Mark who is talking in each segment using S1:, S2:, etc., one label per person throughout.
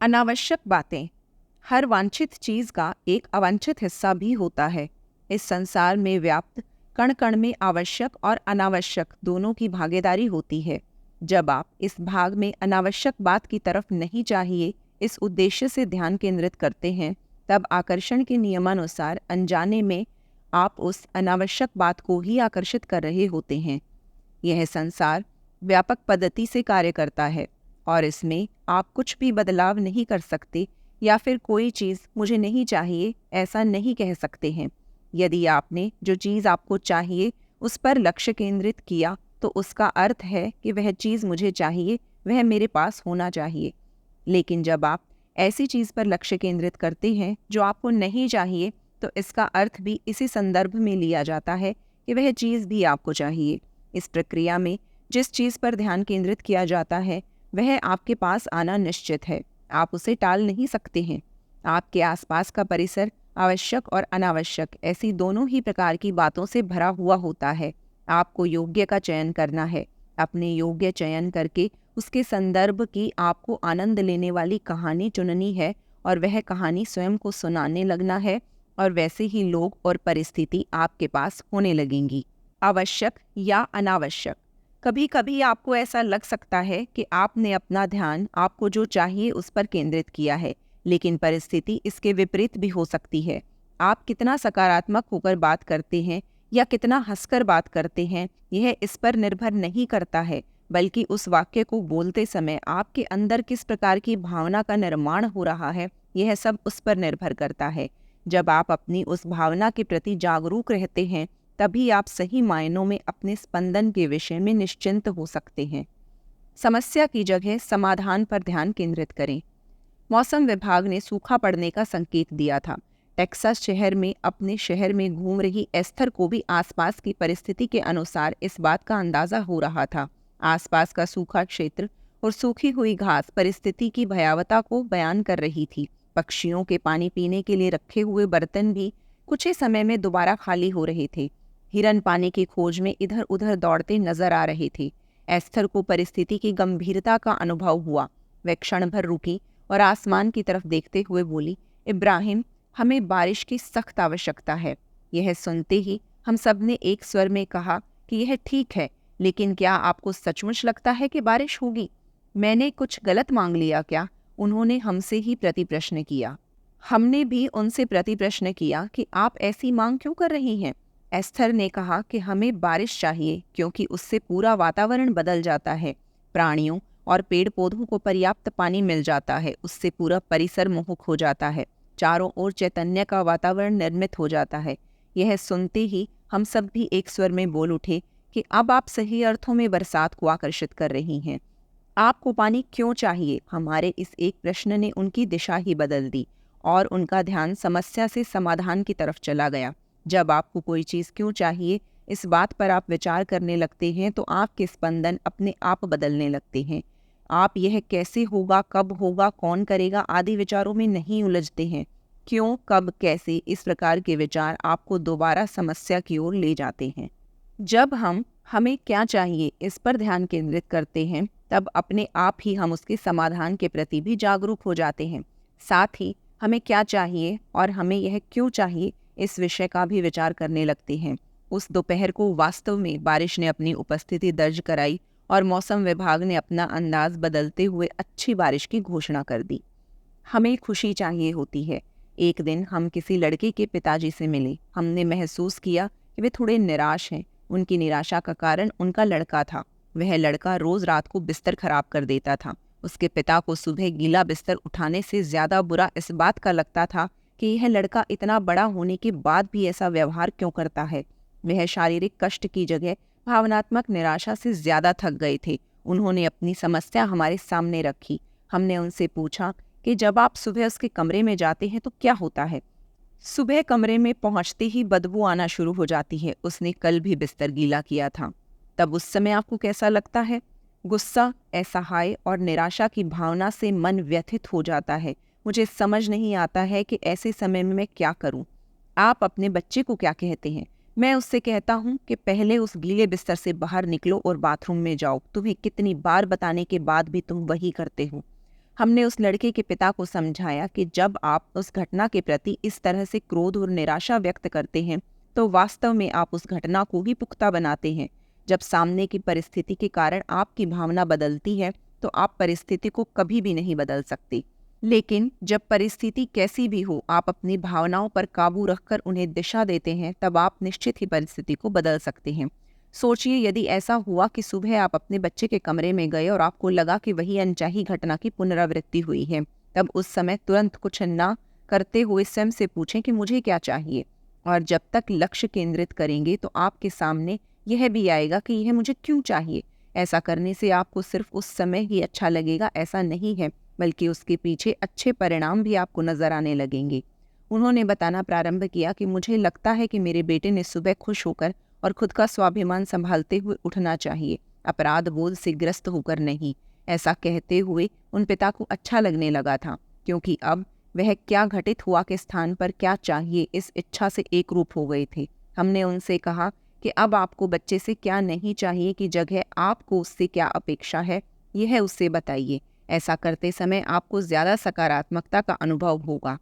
S1: अनावश्यक बातें। हर वांछित चीज का एक अवांछित हिस्सा भी होता है। इस संसार में व्याप्त कण कण में आवश्यक और अनावश्यक दोनों की भागीदारी होती है। जब आप इस भाग में अनावश्यक बात की तरफ नहीं चाहिए इस उद्देश्य से ध्यान केंद्रित करते हैं, तब आकर्षण के नियमानुसार अनजाने में आप उस अनावश्यक बात को ही आकर्षित कर रहे होते हैं। यह संसार व्यापक पद्धति से कार्य करता है और इसमें आप कुछ भी बदलाव नहीं कर सकते या फिर कोई चीज़ मुझे नहीं चाहिए ऐसा नहीं कह सकते हैं। यदि आपने जो चीज़ आपको चाहिए उस पर लक्ष्य केंद्रित किया तो उसका अर्थ है कि वह चीज़ मुझे चाहिए, वह मेरे पास होना चाहिए। लेकिन जब आप ऐसी चीज़ पर लक्ष्य केंद्रित करते हैं जो आपको नहीं चाहिए, तो इसका अर्थ भी इसी संदर्भ में लिया जाता है कि वह चीज़ भी आपको चाहिए। इस प्रक्रिया में जिस चीज़ पर ध्यान केंद्रित किया जाता है वह आपके पास आना निश्चित है, आप उसे टाल नहीं सकते हैं। आपके आसपास का परिसर आवश्यक और अनावश्यक ऐसी दोनों ही प्रकार की बातों से भरा हुआ होता है। आपको योग्य का चयन करना है, अपने योग्य चयन करके उसके संदर्भ की आपको आनंद लेने वाली कहानी चुननी है और वह कहानी स्वयं को सुनाने लगना है और वैसे ही लोग और परिस्थिति आपके पास होने लगेंगी। आवश्यक या अनावश्यक। कभी कभी आपको ऐसा लग सकता है कि आपने अपना ध्यान आपको जो चाहिए उस पर केंद्रित किया है, लेकिन परिस्थिति इसके विपरीत भी हो सकती है। आप कितना सकारात्मक होकर बात करते हैं या कितना हंसकर बात करते हैं, यह इस पर निर्भर नहीं करता है, बल्कि उस वाक्य को बोलते समय आपके अंदर किस प्रकार की भावना का निर्माण हो रहा है, यह सब उस पर निर्भर करता है। जब आप अपनी उस भावना के प्रति जागरूक रहते हैं, तभी आप सही मायनों में अपने स्पंदन के विषय में निश्चिंत हो सकते हैं। समस्या की जगह समाधान पर ध्यान केंद्रित करें। मौसम विभाग ने सूखा पड़ने का संकेत दिया था। टेक्सास शहर में अपने शहर में घूम रही एस्थर को भी आसपास की परिस्थिति के अनुसार इस बात का अंदाजा हो रहा था। आसपास का सूखा क्षेत्र और सूखी हुई घास परिस्थिति की भयावता को बयान कर रही थी। पक्षियों के पानी पीने के लिए रखे हुए बर्तन भी कुछ ही समय में दोबारा खाली हो रहे थे। हिरन पानी की खोज में इधर उधर दौड़ते नजर आ रहे थे। एस्थर को परिस्थिति की गंभीरता का अनुभव हुआ। वह क्षण भर रुकी और आसमान की तरफ देखते हुए बोली, इब्राहिम, हमें बारिश की सख्त आवश्यकता है। यह सुनते ही हम सब ने एक स्वर में कहा कि यह ठीक है, लेकिन क्या आपको सचमुच लगता है कि बारिश होगी? मैंने कुछ गलत मांग लिया क्या? उन्होंने हमसे ही प्रति प्रश्न किया। हमने भी उनसे प्रति प्रश्न किया कि आप ऐसी मांग क्यों कर रही हैं? एस्थर ने कहा कि हमें बारिश चाहिए क्योंकि उससे पूरा वातावरण बदल जाता है। प्राणियों और पेड़ पौधों को पर्याप्त पानी मिल जाता है, उससे पूरा परिसर मोहक हो जाता है, चारों ओर चैतन्य का वातावरण निर्मित हो जाता है। यह सुनते ही हम सब भी एक स्वर में बोल उठे कि अब आप सही अर्थों में बरसात को आकर्षित कर रही हैं। आपको पानी क्यों चाहिए? हमारे इस एक प्रश्न ने उनकी दिशा ही बदल दी और उनका ध्यान समस्या से समाधान की तरफ चला गया। जब आपको कोई चीज़ क्यों चाहिए इस बात पर आप विचार करने लगते हैं तो आपके स्पंदन अपने आप बदलने लगते हैं। आप यह कैसे होगा, कब होगा, कौन करेगा आदि विचारों में नहीं उलझते हैं। क्यों, कब, कैसे, इस प्रकार के विचार आपको दोबारा समस्या की ओर ले जाते हैं। जब हम हमें क्या चाहिए इस पर ध्यान केंद्रित करते हैं, तब अपने आप ही हम उसके समाधान के प्रति भी जागरूक हो जाते हैं। साथ ही हमें क्या चाहिए और हमें यह क्यों चाहिए इस विषय का भी विचार करने लगते हैं। उस दोपहर को वास्तव में बारिश ने अपनी उपस्थिति दर्ज कराई और मौसम विभाग ने अपना अंदाज बदलते हुए अच्छी बारिश की घोषणा कर दी। हमें खुशी चाहिए होती है। एक दिन हम किसी लड़के के पिताजी से मिले। हमने महसूस किया कि वे थोड़े निराश हैं। उनकी निराशा का कारण उनका लड़का था। वह लड़का रोज रात को बिस्तर खराब कर देता था। उसके पिता को सुबह गीला बिस्तर उठाने से ज्यादा बुरा इस बात का लगता था कि यह लड़का इतना बड़ा होने के बाद भी ऐसा व्यवहार क्यों करता है। वह शारीरिक कष्ट की जगह भावनात्मक निराशा से ज्यादा थक गए थे। उन्होंने अपनी समस्या हमारे सामने रखी। हमने उनसे पूछा कि जब आप सुबह उसके कमरे में जाते हैं तो क्या होता है? सुबह कमरे में पहुंचते ही बदबू आना शुरू हो जाती है। उसने कल भी बिस्तर गीला किया था। तब उस समय आपको कैसा लगता है? गुस्सा, असहाय और निराशा की भावना से मन व्यथित हो जाता है। मुझे समझ नहीं आता है कि ऐसे समय में मैं क्या करूं। आप अपने बच्चे को क्या कहते हैं? मैं उससे कहता हूं कि पहले उस गीले बिस्तर से बाहर निकलो और बाथरूम में जाओ। तुम्हें कितनी बार बताने के बाद भी तुम वही करते हो। हमने उस लड़के के पिता को समझाया कि जब आप उस घटना के प्रति इस तरह से क्रोध और निराशा व्यक्त करते हैं तो वास्तव में आप उस घटना को ही पुख्ता बनाते हैं। जब सामने की परिस्थिति के कारण आपकी भावना बदलती है तो आप परिस्थिति को कभी भी नहीं बदल सकते, लेकिन जब परिस्थिति कैसी भी हो आप अपनी भावनाओं पर काबू रखकर उन्हें दिशा देते हैं तब आप निश्चित ही परिस्थिति को बदल सकते हैं। सोचिए, यदि ऐसा हुआ कि सुबह आप अपने बच्चे के कमरे में गए और आपको लगा कि वही अनचाही घटना की पुनरावृत्ति हुई है, तब उस समय तुरंत कुछ न करते हुए स्वयं से पूछें कि मुझे क्या चाहिए, और जब तक लक्ष्य केंद्रित करेंगे तो आपके सामने यह भी आएगा कि यह मुझे क्यों चाहिए। ऐसा करने से आपको सिर्फ उस समय ही अच्छा लगेगा ऐसा नहीं है, बल्कि उसके पीछे अच्छे परिणाम भी आपको नजर आने लगेंगे। उन्होंने बताना प्रारंभ किया कि मुझे लगता है कि मेरे बेटे ने सुबह खुश होकर और खुद का स्वाभिमान संभालते हुए उठना चाहिए, अपराध बोध से ग्रस्त होकर नहीं। ऐसा कहते हुए उन पिता को अच्छा लगने लगा था, क्योंकि अब वह क्या घटित हुआ के स्थान पर क्या चाहिए इस इच्छा से एक रूप हो गए थे। हमने उनसे कहा कि अब आपको बच्चे से क्या नहीं चाहिए की जगह आपको उससे क्या अपेक्षा है, यह उससे बताइए। ऐसा करते समय आपको ज़्यादा सकारात्मकता का अनुभव होगा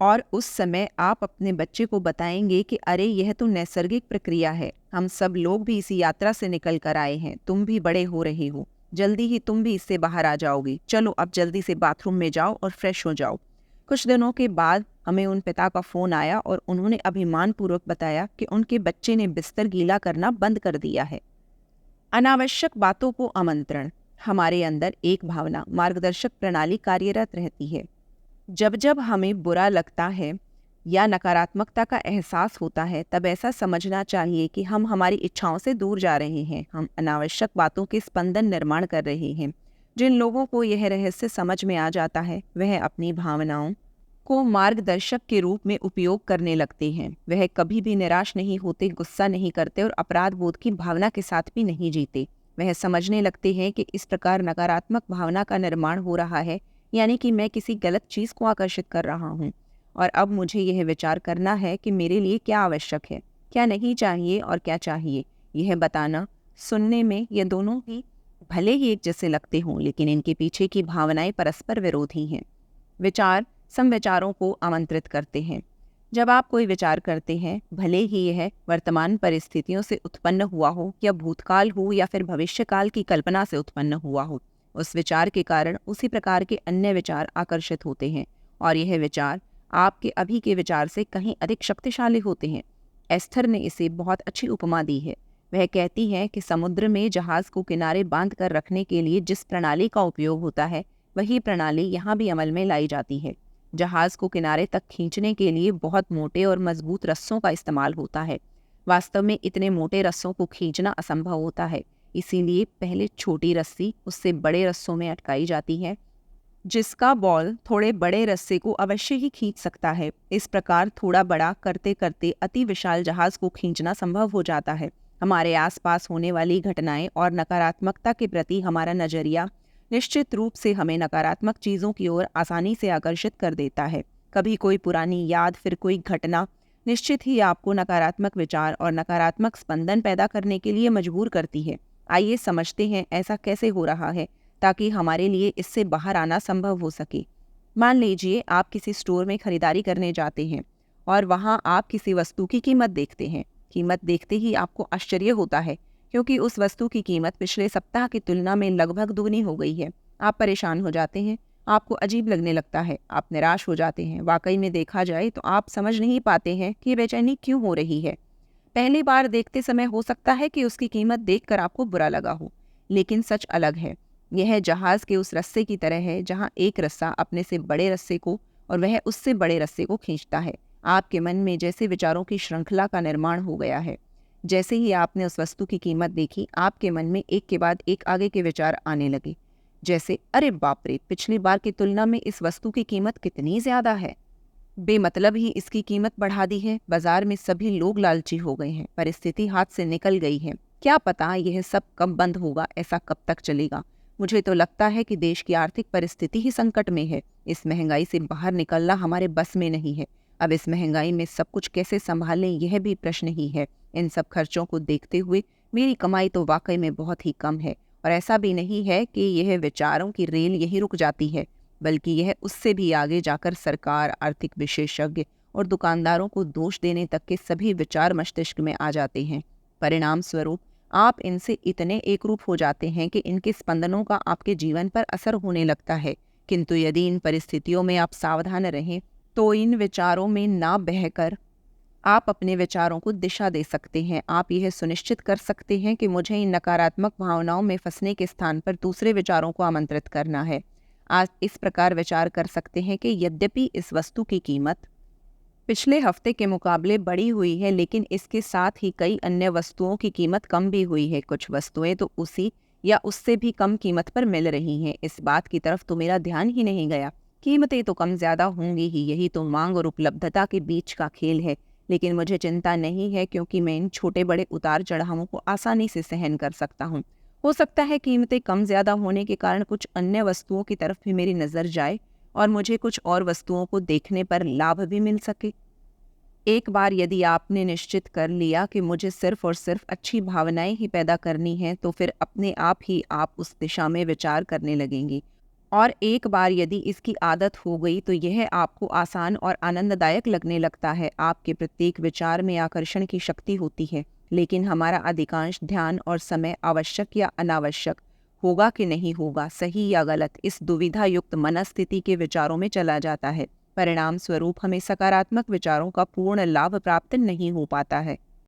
S1: और उस समय आप अपने बच्चे को बताएंगे कि अरे यह तो नैसर्गिक प्रक्रिया है, हम सब लोग भी इसी यात्रा से निकल कर आए हैं, तुम भी बड़े हो रहे हो, जल्दी ही तुम भी इससे बाहर आ जाओगे, चलो अब जल्दी से बाथरूम में जाओ और फ्रेश हो जाओ। कुछ दिनों के बाद हमें उन पिता का फ़ोन आया और उन्होंने अभिमानपूर्वक बताया कि उनके बच्चे ने बिस्तर गीला करना बंद कर दिया है। अनावश्यक बातों को आमंत्रण। हमारे अंदर एक भावना मार्गदर्शक प्रणाली कार्यरत रहती है। जब जब हमें बुरा लगता है या नकारात्मकता का एहसास होता है तब ऐसा समझना चाहिए कि हम हमारी इच्छाओं से दूर जा रहे हैं, हम अनावश्यक बातों के स्पंदन निर्माण कर रहे हैं। जिन लोगों को यह रहस्य समझ में आ जाता है वह अपनी भावनाओं को मार्गदर्शक के रूप में उपयोग करने लगते हैं। वह कभी भी निराश नहीं होते, गुस्सा नहीं करते और अपराध बोध की भावना के साथ भी नहीं जीते। वह समझने लगते हैं कि इस प्रकार नकारात्मक भावना का निर्माण हो रहा है, यानी कि मैं किसी गलत चीज़ को आकर्षित कर रहा हूँ और अब मुझे यह विचार करना है कि मेरे लिए क्या आवश्यक है, क्या नहीं चाहिए और क्या चाहिए। यह बताना सुनने में ये दोनों ही भले ही एक जैसे लगते हों, लेकिन इनके पीछे की भावनाएं परस्पर विरोधी हैं। विचार समविचारों को आमंत्रित करते हैं। जब आप कोई विचार करते हैं, भले ही यह वर्तमान परिस्थितियों से उत्पन्न हुआ हो या भूतकाल हो या फिर भविष्यकाल की कल्पना से उत्पन्न हुआ हो, उस विचार के कारण उसी प्रकार के अन्य विचार आकर्षित होते हैं और यह विचार आपके अभी के विचार से कहीं अधिक शक्तिशाली होते हैं। एस्थर ने इसे बहुत अच्छी उपमा दी है। वह कहती है कि समुद्र में जहाज को किनारे बांध कर रखने के लिए जिस प्रणाली का उपयोग होता है वही प्रणाली यहाँ भी अमल में लाई जाती है। जहाज को किनारे तक खींचने के लिए बहुत मोटे और मजबूत रस्सों का इस्तेमाल होता है। वास्तव में इतने मोटे रस्सों को खींचना असंभव होता है, इसीलिए पहले छोटी रस्सी उससे बड़े रस्सों में अटकाई जाती है, जिसका बॉल थोड़े बड़े रस्से को अवश्य ही खींच सकता है। इस प्रकार थोड़ा बड़ा करते करते अति विशाल जहाज को खींचना संभव हो जाता है। हमारे आसपास होने वाली घटनाएं और नकारात्मकता के प्रति हमारा नजरिया निश्चित रूप से हमें नकारात्मक चीज़ों की ओर आसानी से आकर्षित कर देता है। कभी कोई पुरानी याद, फिर कोई घटना निश्चित ही आपको नकारात्मक विचार और नकारात्मक स्पंदन पैदा करने के लिए मजबूर करती है। आइए समझते हैं ऐसा कैसे हो रहा है ताकि हमारे लिए इससे बाहर आना संभव हो सके। मान लीजिए आप किसी स्टोर में खरीदारी करने जाते हैं और वहाँ आप किसी वस्तु की कीमत देखते हैं। कीमत देखते ही आपको आश्चर्य होता है क्योंकि उस वस्तु की कीमत पिछले सप्ताह की तुलना में लगभग दोगुनी हो गई है। आप परेशान हो जाते हैं, आपको अजीब लगने लगता है, आप निराश हो जाते हैं। वाकई में देखा जाए तो आप समझ नहीं पाते हैं कि बेचैनी क्यों हो रही है। पहली बार देखते समय हो सकता है कि उसकी कीमत देखकर आपको बुरा लगा हो, लेकिन सच अलग है। यह जहाज के उस रस्से की तरह है जहाँ एक रस्सा अपने से बड़े रस्से को और वह उससे बड़े रस्से को खींचता है। आपके मन में जैसे विचारों की श्रृंखला का निर्माण हो गया है। जैसे ही आपने उस वस्तु की कीमत देखी, आपके मन में एक के बाद एक आगे के विचार आने लगे, जैसे अरे बाप रे, पिछली बार की तुलना में इस वस्तु की कीमत कितनी ज्यादा है, बेमतलब ही इसकी कीमत बढ़ा दी है, बाजार में सभी लोग लालची हो गए हैं, परिस्थिति हाथ से निकल गई है, क्या पता यह सब कब बंद होगा, ऐसा कब तक चलेगा। मुझे तो लगता है कि देश की आर्थिक परिस्थिति ही संकट में है। इस महंगाई से बाहर निकलना हमारे बस में नहीं है। अब इस महंगाई में सब कुछ कैसे संभालें, यह भी प्रश्न ही है। इन सब खर्चों को देखते हुए मेरी कमाई तो वाकई में बहुत ही कम है और ऐसा भी नहीं है कि यह विचारों की रेल यहीं रुक जाती है, बल्कि यह उससे भी आगे जाकर सरकार, आर्थिक विशेषज्ञ और दुकानदारों को दोष देने तक के सभी विचार मस्तिष्क में आ जाते हैं। परिणाम स्वरूप आप इनसे इतने एकरूप हो जाते हैं कि इनके स्पंदनों का आपके जीवन पर असर होने लगता है। किंतु यदि इन परिस्थितियों में आप सावधान रहें तो इन विचारों में ना बहकर आप अपने विचारों को दिशा दे सकते हैं। आप यह सुनिश्चित कर सकते हैं कि मुझे इन नकारात्मक भावनाओं में फंसने के स्थान पर दूसरे विचारों को आमंत्रित करना है। आज इस प्रकार विचार कर सकते हैं कि यद्यपि इस वस्तु की कीमत पिछले हफ्ते के मुकाबले बढ़ी हुई है, लेकिन इसके साथ ही कई अन्य वस्तुओं की कीमत कम भी हुई है। कुछ वस्तुएं तो उसी या उससे भी कम कीमत पर मिल रही हैं। इस बात की तरफ तो मेरा ध्यान ही नहीं गया। कीमतें तो कम ज़्यादा होंगी ही, यही तो मांग और उपलब्धता के बीच का खेल है। लेकिन मुझे चिंता नहीं है, क्योंकि मैं इन छोटे बड़े उतार चढ़ावों को आसानी से सहन कर सकता हूँ। हो सकता है कीमतें कम ज़्यादा होने के कारण कुछ अन्य वस्तुओं की तरफ भी मेरी नज़र जाए और मुझे कुछ और वस्तुओं को देखने पर लाभ भी मिल सके। एक बार यदि आपने निश्चित कर लिया कि मुझे सिर्फ और सिर्फ अच्छी भावनाएं ही पैदा करनी हैं, तो फिर अपने आप ही आप उस दिशा में विचार करने लगेंगी। और एक बार यदि इसकी आदत हो गई तो यह आपको आसान और आनंददायक लगने लगता है। आपके प्रत्येक विचार में आकर्षण की शक्ति होती है, लेकिन हमारा अधिकांश ध्यान और समय आवश्यक या अनावश्यक, होगा कि नहीं होगा, सही या गलत, इस दुविधा युक्त मनस्थिति के विचारों में चला जाता है। परिणाम स्वरूप हमें सकारात्मक विचारों का पूर्ण लाभ प्राप्त नहीं हो पाता है।